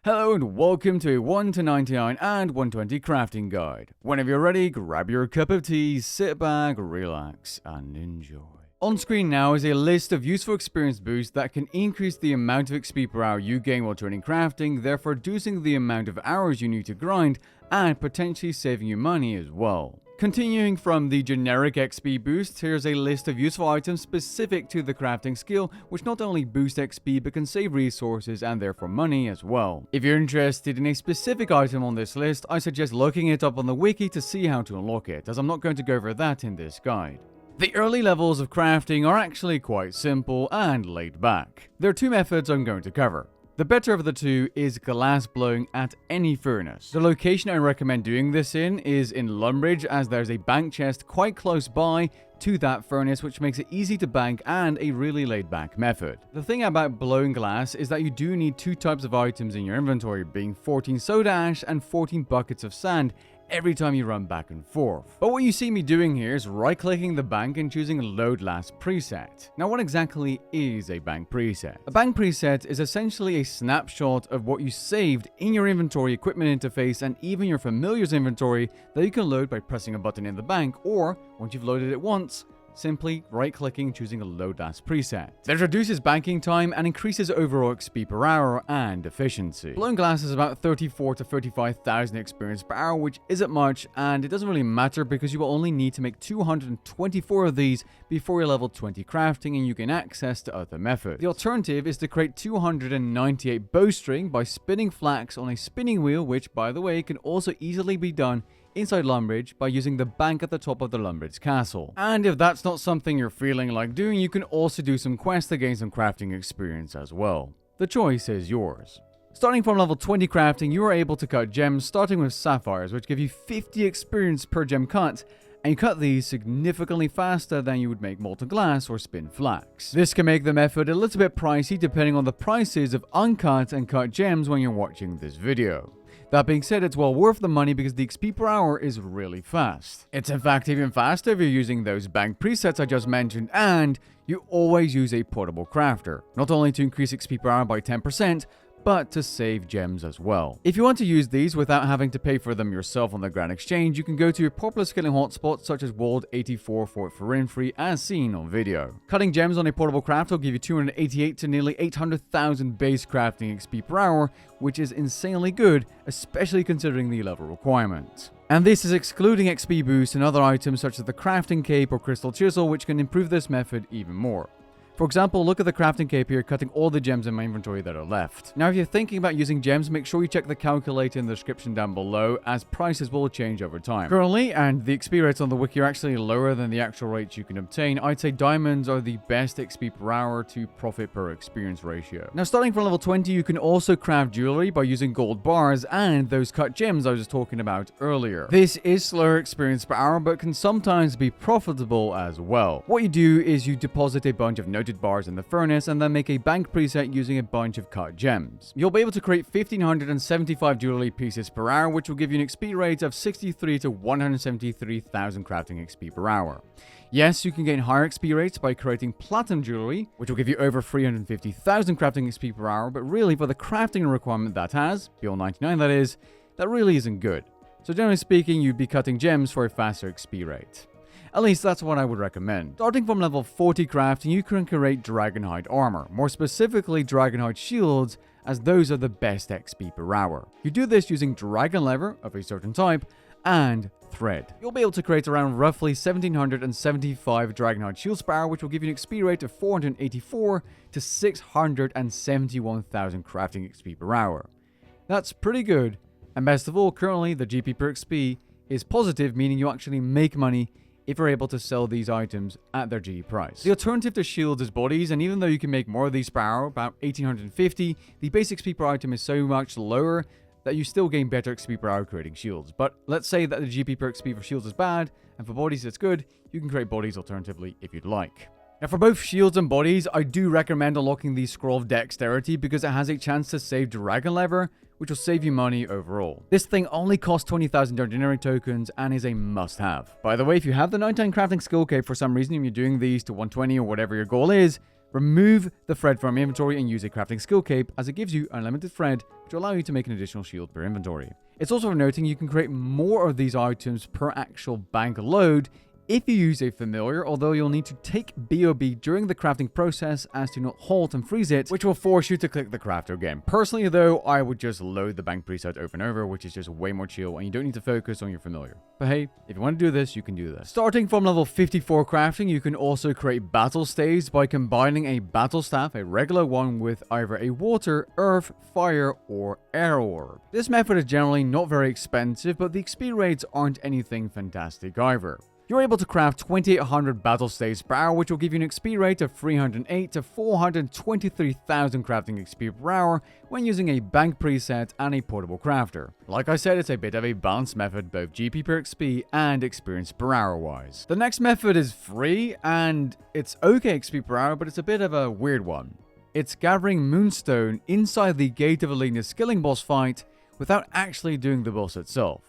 Hello and welcome to a 1 to 99 and 120 crafting guide. Whenever you're ready, grab your cup of tea, sit back, relax, and enjoy. On screen now is a list of useful experience boosts that can increase the amount of XP per hour you gain while turning crafting, therefore reducing the amount of hours you need to grind and potentially saving you money as well. Continuing from the generic XP boost, here's a list of useful items specific to the crafting skill, which not only boost XP but can save resources and therefore money as well. If you're interested in a specific item on this list, I suggest looking it up on the wiki to see how to unlock it, as I'm not going to go over that in this guide. The early levels of crafting are actually quite simple and laid back. There are two methods I'm going to cover. The better of the two is glass blowing at any furnace. The location I recommend doing this in is in Lumbridge, as there's a bank chest quite close by to that furnace, which makes it easy to bank and a really laid back method. The thing about blowing glass is that you do need two types of items in your inventory, being 14 soda ash and 14 buckets of sand every time you run back and forth. But what you see me doing here is right-clicking the bank and choosing Load Last Preset. Now, what exactly is a bank preset? A bank preset is essentially a snapshot of what you saved in your inventory equipment interface and even your familiar's inventory that you can load by pressing a button in the bank, or once you've loaded it once, simply right-clicking and choosing a Load Last Preset. This reduces banking time and increases overall XP per hour and efficiency. Blowing glass is about 34 to 35,000 experience per hour, which isn't much, and it doesn't really matter because you will only need to make 224 of these before you're level 20 crafting and you gain access to other methods. The alternative is to create 298 bowstring by spinning flax on a spinning wheel, which, by the way, can also easily be done inside Lumbridge by using the bank at the top of the Lumbridge castle. And if that's not something you're feeling like doing, you can also do some quests to gain some crafting experience as well. The choice is yours. Starting from level 20 crafting, you are able to cut gems starting with sapphires, which give you 50 experience per gem cut, and you cut these significantly faster than you would make molten glass or spin flax. This can make the method a little bit pricey depending on the prices of uncut and cut gems when you're watching this video. That being said, it's well worth the money because the XP per hour is really fast. It's in fact even faster if you're using those bank presets I just mentioned, and you always use a portable crafter, not only to increase XP per hour by 10%, but to save gems as well. If you want to use these without having to pay for them yourself on the Grand Exchange, you can go to your popular skilling hotspots such as World 84 Fort Farinfree as seen on video. Cutting gems on a portable craft will give you 288 to nearly 800,000 base crafting XP per hour, which is insanely good, especially considering the level requirement. And this is excluding XP boosts and other items such as the crafting cape or crystal chisel, which can improve this method even more. For example, look at the crafting cape here, cutting all the gems in my inventory that are left. Now, if you're thinking about using gems, make sure you check the calculator in the description down below, as prices will change over time. Currently, and the XP rates on the wiki are actually lower than the actual rates you can obtain, I'd say diamonds are the best XP per hour to profit per experience ratio. Now, starting from level 20, you can also craft jewelry by using gold bars and those cut gems I was talking about earlier. This is slower experience per hour, but can sometimes be profitable as well. What you do is you deposit a bunch of noted bars in the furnace and then make a bank preset using a bunch of cut gems. You'll be able to create 1,575 jewelry pieces per hour, which will give you an XP rate of 63 to 173,000 crafting XP per hour. Yes, you can gain higher XP rates by creating platinum jewelry, which will give you over 350,000 crafting XP per hour, but really for the crafting requirement that has, beyond 99 that is, that really isn't good. So generally speaking, you'd be cutting gems for a faster XP rate. At least that's what I would recommend. Starting from level 40 crafting, you can create Dragonhide armor, more specifically Dragonhide shields, as those are the best XP per hour. You do this using dragon leather of a certain type and thread. You'll be able to create around roughly 1,775 Dragonhide shields per hour, which will give you an XP rate of 484 to 671,000 crafting XP per hour. That's pretty good, and best of all, currently the GP per XP is positive, meaning you actually make money if you're able to sell these items at their GE price. The alternative to shields is bodies, and even though you can make more of these per hour, about 1,850, the base XP per item is so much lower that you still gain better XP per hour creating shields. But let's say that the GP per XP for shields is bad, and for bodies it's good, you can create bodies alternatively if you'd like. Now, for both shields and bodies, I do recommend unlocking the Scroll of Dexterity because it has a chance to save Dragon Leather, which will save you money overall. This thing only costs 20,000 ordinary tokens and is a must-have. By the way, if you have the 99 crafting skill cape for some reason and you're doing these to 120 or whatever your goal is, Remove the thread from your inventory and use a crafting skill cape, as it gives you unlimited thread, which will allow you to make an additional shield per inventory. It's also worth noting you can create more of these items per actual bank load if you use a familiar, although you'll need to take BOB during the crafting process as to not halt and freeze it, which will force you to click the crafter again. Personally though, I would just load the bank preset over and over, which is just way more chill and you don't need to focus on your familiar. But hey, if you want to do this, you can do this. Starting from level 54 crafting, you can also create Battlestaves by combining a battle staff, a regular one, with either a water, earth, fire, or air orb. This method is generally not very expensive, but the XP rates aren't anything fantastic either. You're able to craft 2800 Battlestaves per hour, which will give you an XP rate of 308 to 423,000 crafting XP per hour when using a bank preset and a portable crafter. Like I said, it's a bit of a balanced method, both GP per XP and experience per hour wise. The next method is free, and it's okay XP per hour, but it's a bit of a weird one. It's gathering Moonstone inside the Gate of Alina's skilling boss fight without actually doing the boss itself.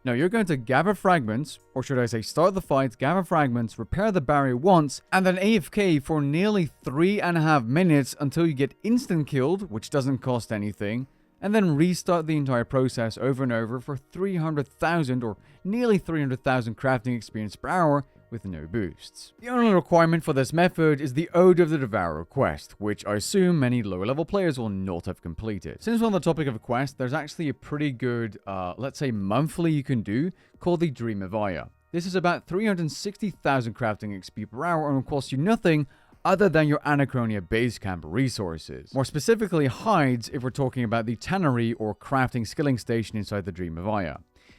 Now, you're going to gather fragments, or should I say start the fight, gather fragments, repair the barrier once, and then AFK for nearly 3.5 minutes until you get instant killed, which doesn't cost anything, and then restart the entire process over and over for 300,000 or nearly 300,000 crafting experience per hour with no boosts. The only requirement for this method is the Ode of the Devourer quest, which I assume many lower level players will not have completed. Since we're on the topic of a quest, there's actually a pretty good, let's say monthly you can do, called the Dream of Iaia. This is about 360,000 crafting XP per hour and will cost you nothing other than your Anachronia base camp resources. More specifically, hides if we're talking about the tannery or crafting skilling station inside the Dream of Iaia.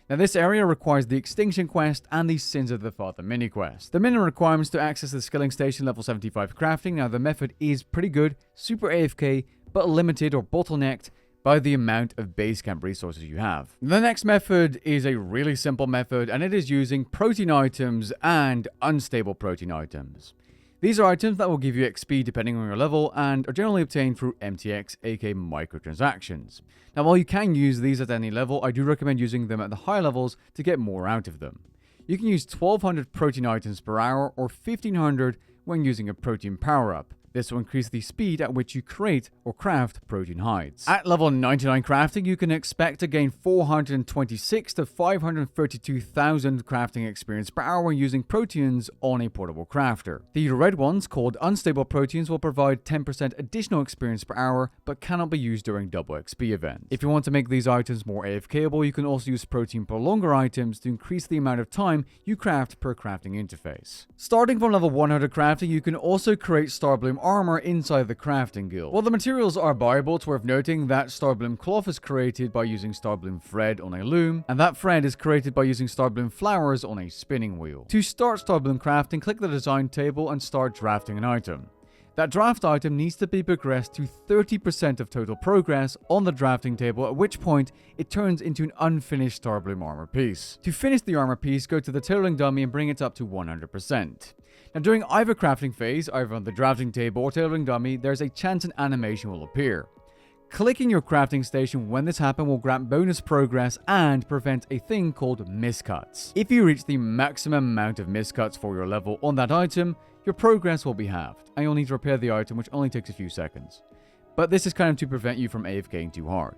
Now, this area requires the Extinction quest and the Sins of the Father mini quest. The minimum requirements to access the skilling station level 75 crafting. Now, the method is pretty good, super AFK, but limited or bottlenecked by the amount of base camp resources you have. The next method is a really simple method, and it is using protein items and unstable protein items. These are items that will give you XP depending on your level and are generally obtained through MTX, aka microtransactions. Now, while you can use these at any level, I do recommend using them at the higher levels to get more out of them. You can use 1200 protein items per hour or 1500 when using a protein power-up. This will increase the speed at which you create or craft protein hides. At level 99 crafting, you can expect to gain 426 to 532,000 crafting experience per hour when using proteins on a portable crafter. The red ones, called unstable proteins, will provide 10% additional experience per hour, but cannot be used during double XP events. If you want to make these items more AFKable, you can also use protein prolonger items to increase the amount of time you craft per crafting interface. Starting from level 100 crafting, you can also create Starbloom armor inside the crafting guild. While the materials are buyable, it's worth noting that Starbloom cloth is created by using Starbloom thread on a loom, and that thread is created by using Starbloom flowers on a spinning wheel. To start Starbloom crafting, click the design table and start drafting an item. That draft item needs to be progressed to 30% of total progress on the drafting table, at which point it turns into an unfinished Starbloom armor piece. To finish the armor piece, go to the tailoring dummy and bring it up to 100%. Now, during either crafting phase, either on the drafting table or tailoring dummy, there's a chance an animation will appear. Clicking your crafting station when this happens will grant bonus progress and prevent a thing called miscuts. If you reach the maximum amount of miscuts for your level on that item, your progress will be halved, and you'll need to repair the item, which only takes a few seconds. But this is kind of to prevent you from AFKing too hard.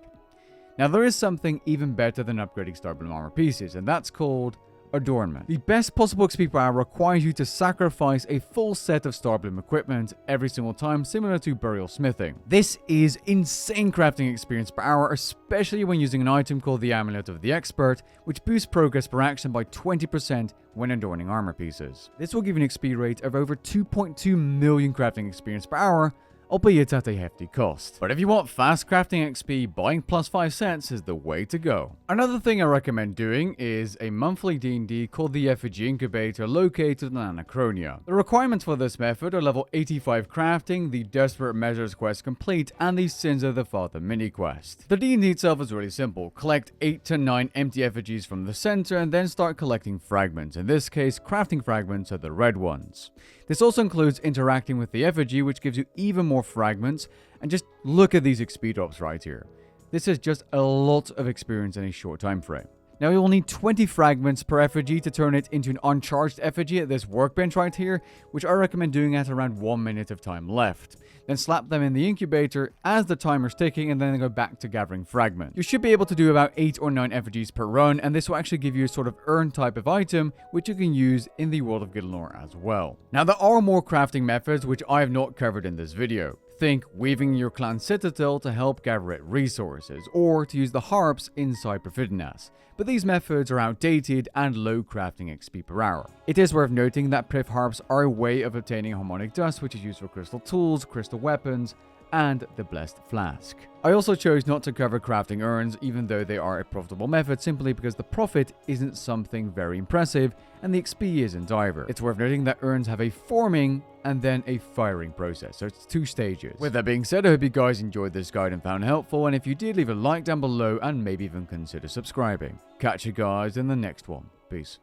Now, there is something even better than upgrading Starbloom armor pieces, and that's called adornment. The best possible XP per hour requires you to sacrifice a full set of Starbloom equipment every single time, similar to burial smithing. This is insane crafting experience per hour, especially when using an item called the Amulet of the Expert, which boosts progress per action by 20% when adorning armor pieces. This will give you an XP rate of over 2.2 million crafting experience per hour, albeit at a hefty cost. But if you want fast crafting XP, buying +5 sets is the way to go. Another thing I recommend doing is a monthly D&D called the Effigy Incubator located in Anachronia. The requirements for this method are level 85 crafting, the Desperate Measures quest complete, and the Sins of the Father mini quest. The D&D itself is really simple. Collect 8 to 9 empty effigies from the center and then start collecting fragments. In this case, crafting fragments are the red ones. This also includes interacting with the effigy, which gives you even more fragments, and just look at these XP drops right here. This is just a lot of experience in a short time frame. Now you'll need 20 fragments per effigy to turn it into an uncharged effigy at this workbench right here, which I recommend doing at around 1 minute of time left. Then slap them in the incubator as the timer's ticking, and then go back to gathering fragments. You should be able to do about 8 or 9 effigies per run, and this will actually give you a sort of urn type of item, which you can use in the world of Gilnor as well. Now there are more crafting methods which I have not covered in this video. Think weaving your clan citadel to help gather it resources, or to use the harps inside Profidnas. But these methods are outdated and low crafting XP per hour. It is worth noting that Priv harps are a way of obtaining harmonic dust, which is used for crystal tools, crystal weapons, and the blessed flask. I also chose not to cover crafting urns, even though they are a profitable method, simply because the profit isn't something very impressive and the XP isn't either. It's worth noting that urns have a forming and then a firing process, so it's 2 stages. With that being said, I hope you guys enjoyed this guide and found it helpful, and if you did, leave a like down below and maybe even consider subscribing. Catch you guys in the next one. Peace.